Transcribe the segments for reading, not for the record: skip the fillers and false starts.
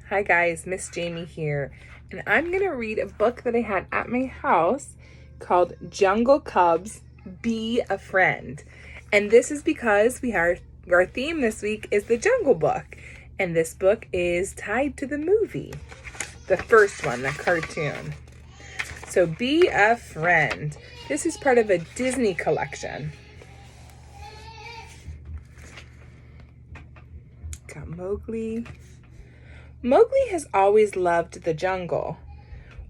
Hi guys, Miss Jamie here, and I'm going to read a book that I had at my house called Jungle Cubs, Be a Friend. And this is because our theme this week is the Jungle Book, and this book is tied to the movie, the first one, the cartoon. So Be a Friend. This is part of a Disney collection. Got Mowgli. Mowgli has always loved the jungle.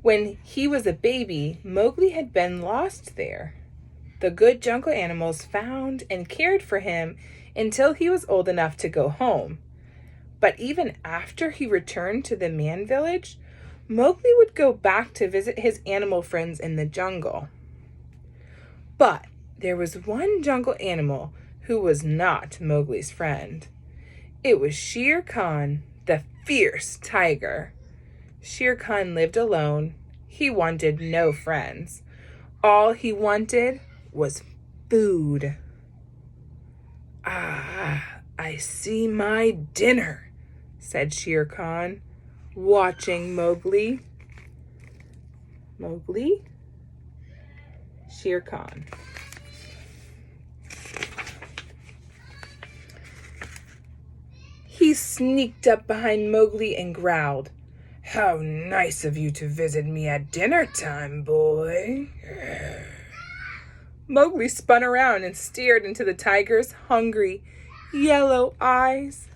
When he was a baby, Mowgli had been lost there. The good jungle animals found and cared for him until he was old enough to go home. But even after he returned to the man village, Mowgli would go back to visit his animal friends in the jungle. But there was one jungle animal who was not Mowgli's friend. It was Shere Khan, the fierce tiger. Shere Khan lived alone. He wanted no friends. All he wanted was food. "Ah, I see my dinner," said Shere Khan, watching Mowgli. Mowgli? Shere Khan. He sneaked up behind Mowgli and growled, "How nice of you to visit me at dinner time, boy." Mowgli spun around and stared into the tiger's hungry, yellow eyes.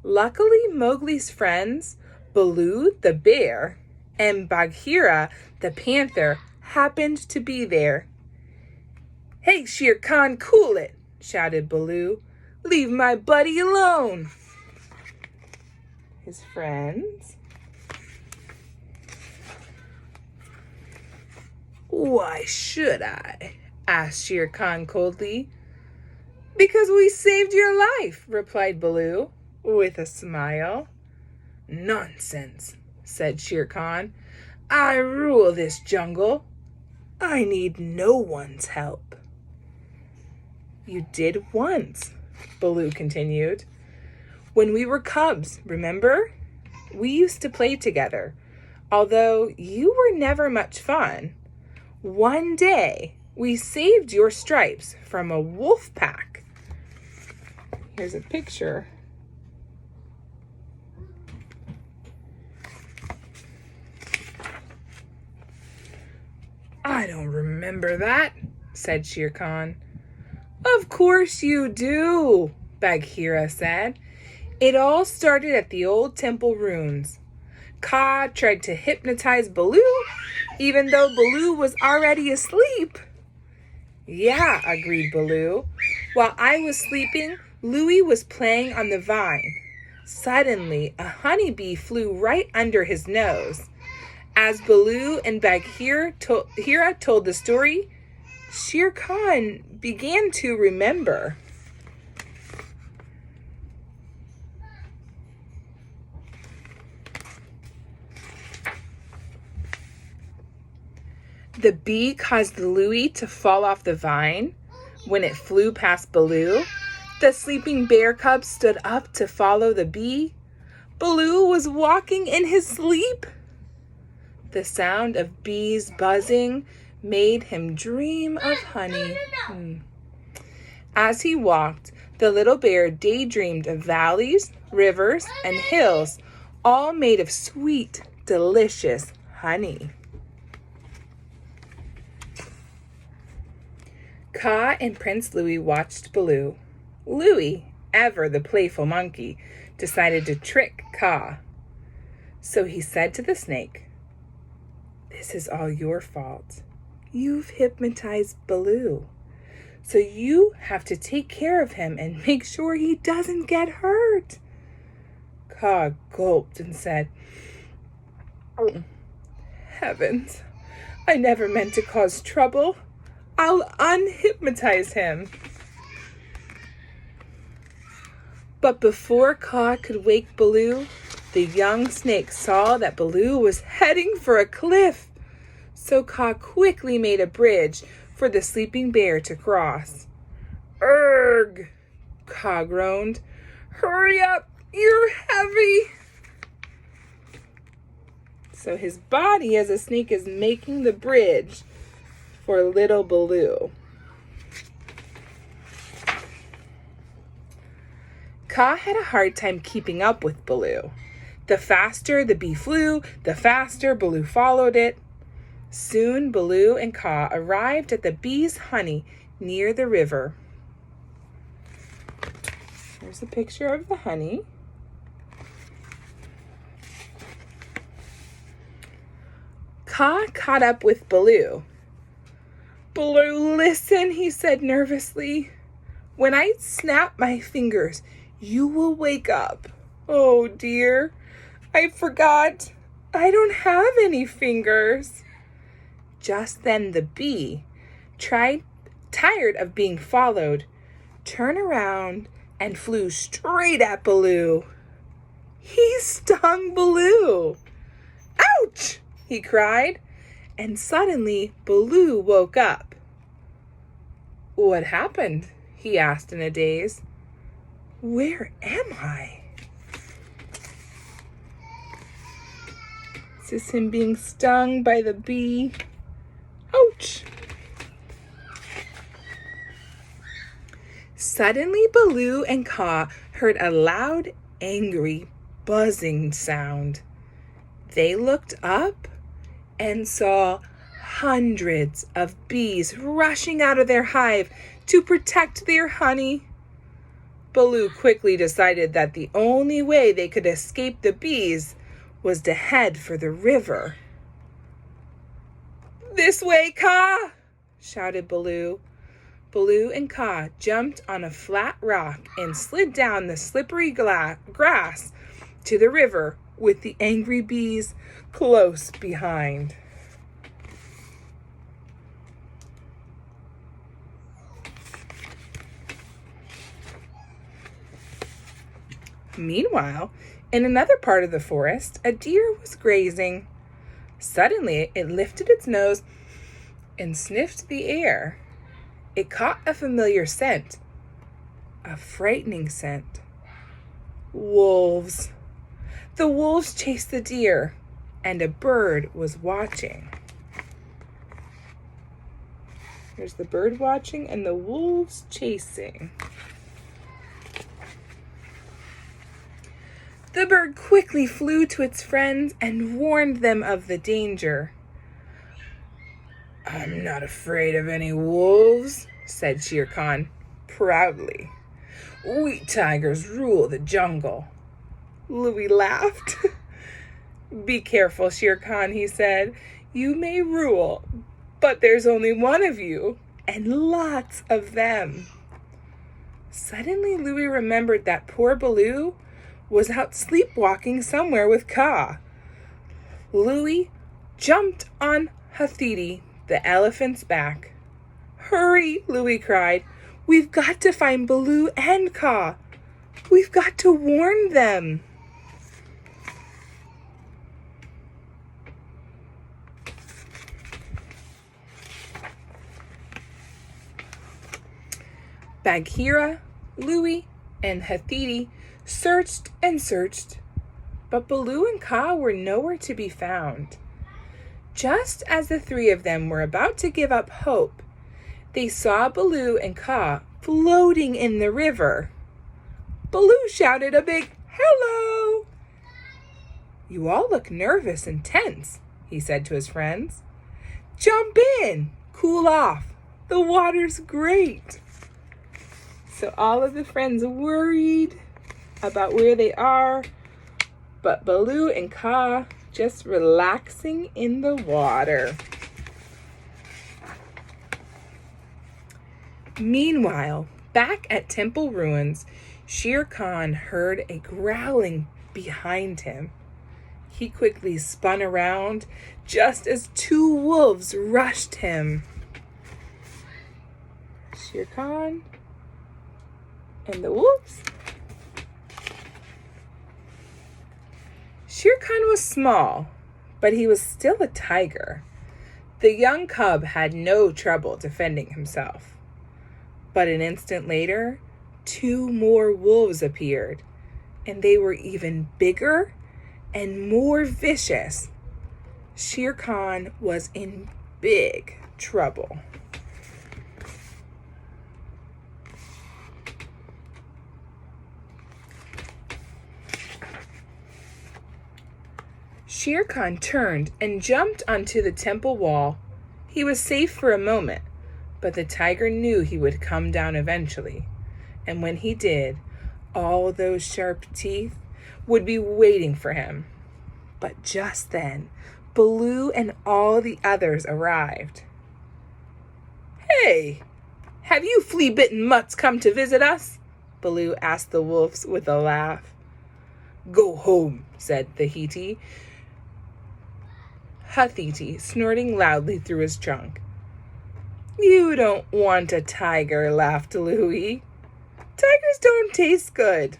Luckily, Mowgli's friends, Baloo the bear and Bagheera the panther, happened to be there. "Hey, Shere Khan, cool it," shouted Baloo. "Leave my buddy alone." His friends. "Why should I?" asked Shere Khan coldly. "Because we saved your life," replied Baloo, with a smile. "Nonsense," said Shere Khan. "I rule this jungle. I need no one's help." "You did once," Baloo continued. "When we were cubs, remember? We used to play together, although you were never much fun. One day, we saved your stripes from a wolf pack." Here's a picture. "I don't remember that," said Shere Khan. "Of course you do," Bagheera said. "It all started at the old temple ruins. Kaa tried to hypnotize Baloo, even though Baloo was already asleep." "Yeah," agreed Baloo. "While I was sleeping, Louie was playing on the vine. Suddenly, a honeybee flew right under his nose. As Baloo and Bagheera told the story, Shere Khan began to remember. The bee caused Louie to fall off the vine. When it flew past Baloo, the sleeping bear cub stood up to follow the bee. Baloo was walking in his sleep. The sound of bees buzzing made him dream of honey. As he walked, the little bear daydreamed of valleys, rivers, and hills, all made of sweet, delicious honey. Kaa and Prince Louie watched Baloo. Louie, ever the playful monkey, decided to trick Kaa. So he said to the snake, "This is all your fault. You've hypnotized Baloo. So you have to take care of him and make sure he doesn't get hurt." Kaa gulped and said, "Oh, heavens, I never meant to cause trouble. I'll unhypnotize him." But before Kaa could wake Baloo, the young snake saw that Baloo was heading for a cliff. So Kaa quickly made a bridge for the sleeping bear to cross. "Urgh!" Kaa groaned. "Hurry up! You're heavy!" So his body as a snake is making the bridge for little Baloo. Kaa had a hard time keeping up with Baloo. The faster the bee flew, the faster Baloo followed it. Soon Baloo and Kaa arrived at the bee's honey near the river. Here's a picture of the honey. Kaa caught up with Baloo. "Baloo, listen," he said nervously. "When I snap my fingers, you will wake up." "Oh dear, I forgot. I don't have any fingers." Just then the bee, tired of being followed, turned around and flew straight at Baloo. He stung Baloo. "Ouch!" he cried, and suddenly Baloo woke up. "What happened?" he asked in a daze. "Where am I?" Is this him being stung by the bee? Ouch! Suddenly Baloo and Kaa heard a loud, angry, buzzing sound. They looked up and saw hundreds of bees rushing out of their hive to protect their honey. Baloo quickly decided that the only way they could escape the bees was to head for the river. "This way, Kaa!" shouted Baloo. Baloo and Kaa jumped on a flat rock and slid down the slippery grass to the river with the angry bees close behind. Meanwhile, in another part of the forest, a deer was grazing. Suddenly, it lifted its nose and sniffed the air. It caught a familiar scent, a frightening scent. Wolves. The wolves chased the deer, and a bird was watching. There's the bird watching and the wolves chasing. The bird quickly flew to its friends and warned them of the danger. "I'm not afraid of any wolves," said Shere Khan proudly. "We tigers rule the jungle." Louie laughed. "Be careful, Shere Khan," he said. "You may rule, but there's only one of you, and lots of them." Suddenly Louie remembered that poor Baloo was out sleepwalking somewhere with Kaa. Louie jumped on Hathiti, the elephant's back. "Hurry," Louie cried. "We've got to find Baloo and Kaa. We've got to warn them." Bagheera, Louie, and Hathiti searched and searched, but Baloo and Kaa were nowhere to be found. Just as the three of them were about to give up hope, they saw Baloo and Kaa floating in the river. Baloo shouted a big "Hello!" "You all look nervous and tense," he said to his friends. "Jump in, cool off. The water's great." So all of the friends worried about where they are, but Baloo and Kaa just relaxing in the water. Meanwhile, back at Temple Ruins, Shere Khan heard a growling behind him. He quickly spun around just as two wolves rushed him. Shere Khan and the wolves. Shere Khan was small, but he was still a tiger. The young cub had no trouble defending himself. But an instant later, two more wolves appeared, and they were even bigger and more vicious. Shere Khan was in big trouble. Shere Khan turned and jumped onto the temple wall. He was safe for a moment, but the tiger knew he would come down eventually. And when he did, all those sharp teeth would be waiting for him. But just then, Baloo and all the others arrived. "Hey, have you flea-bitten mutts come to visit us?" Baloo asked the wolves with a laugh. "Go home," said the Huthiti, snorting loudly through his trunk. "You don't want a tiger," laughed Louie. "Tigers don't taste good.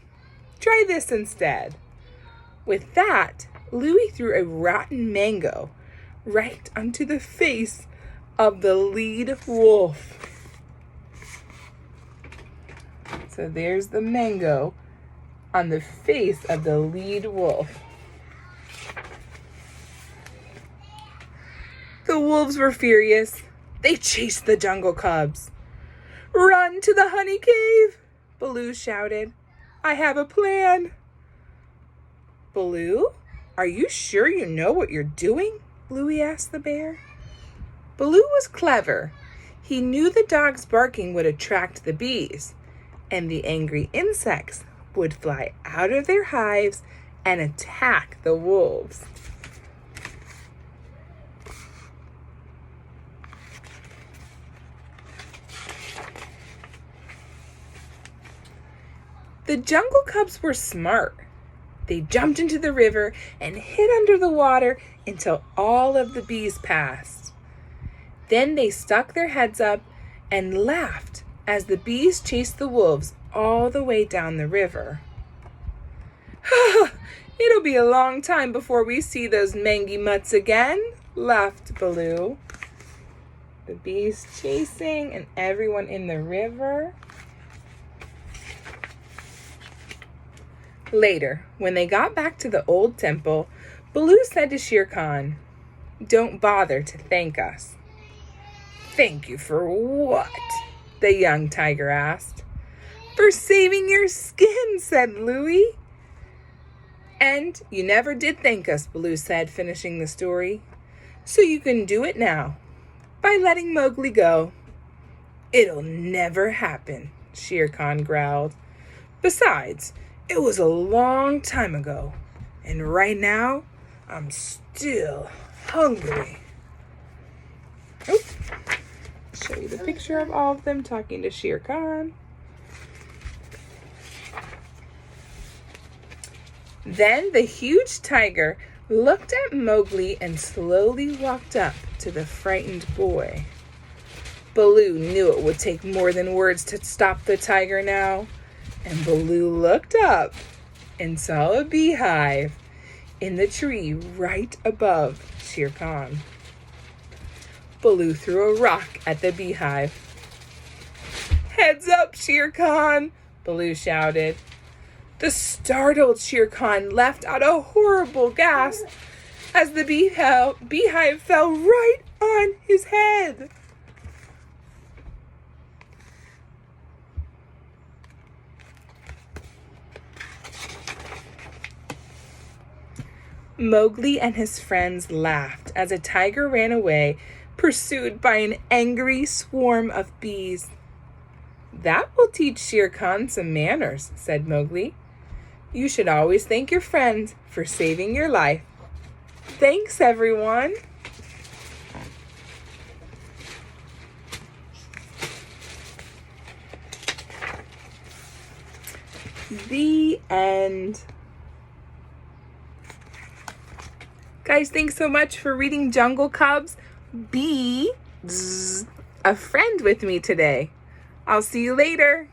Try this instead." With that, Louie threw a rotten mango right onto the face of the lead wolf. So there's the mango on the face of the lead wolf. The wolves were furious. They chased the jungle cubs. "Run to the honey cave!" Baloo shouted. "I have a plan." "Baloo, are you sure you know what you're doing?" Louie asked the bear. Baloo was clever. He knew the dogs barking would attract the bees, and the angry insects would fly out of their hives and attack the wolves. The jungle cubs were smart. They jumped into the river and hid under the water until all of the bees passed. Then they stuck their heads up and laughed as the bees chased the wolves all the way down the river. "It'll be a long time before we see those mangy mutts again," laughed Baloo. The bees chasing and everyone in the river. Later, when they got back to the old temple, Baloo said to Shere Khan, "Don't bother to thank us." "Thank you for what?" the young tiger asked. "For saving your skin," said Louie. "And you never did thank us," Baloo said, finishing the story. "So you can do it now, by letting Mowgli go." "It'll never happen," Shere Khan growled. "Besides, it was a long time ago, and right now, I'm still hungry." Oh, show you the picture of all of them talking to Shere Khan. Then the huge tiger looked at Mowgli and slowly walked up to the frightened boy. Baloo knew it would take more than words to stop the tiger now. And Baloo looked up and saw a beehive in the tree right above Shere Khan. Baloo threw a rock at the beehive. "Heads up, Shere Khan!" Baloo shouted. The startled Shere Khan let out a horrible gasp as the beehive fell right on his head. Mowgli and his friends laughed as a tiger ran away, pursued by an angry swarm of bees. "That will teach Shere Khan some manners," said Mowgli. "You should always thank your friends for saving your life." Thanks, everyone. The end. Guys, thanks so much for reading Jungle Cubs. Be a friend with me today. I'll see you later.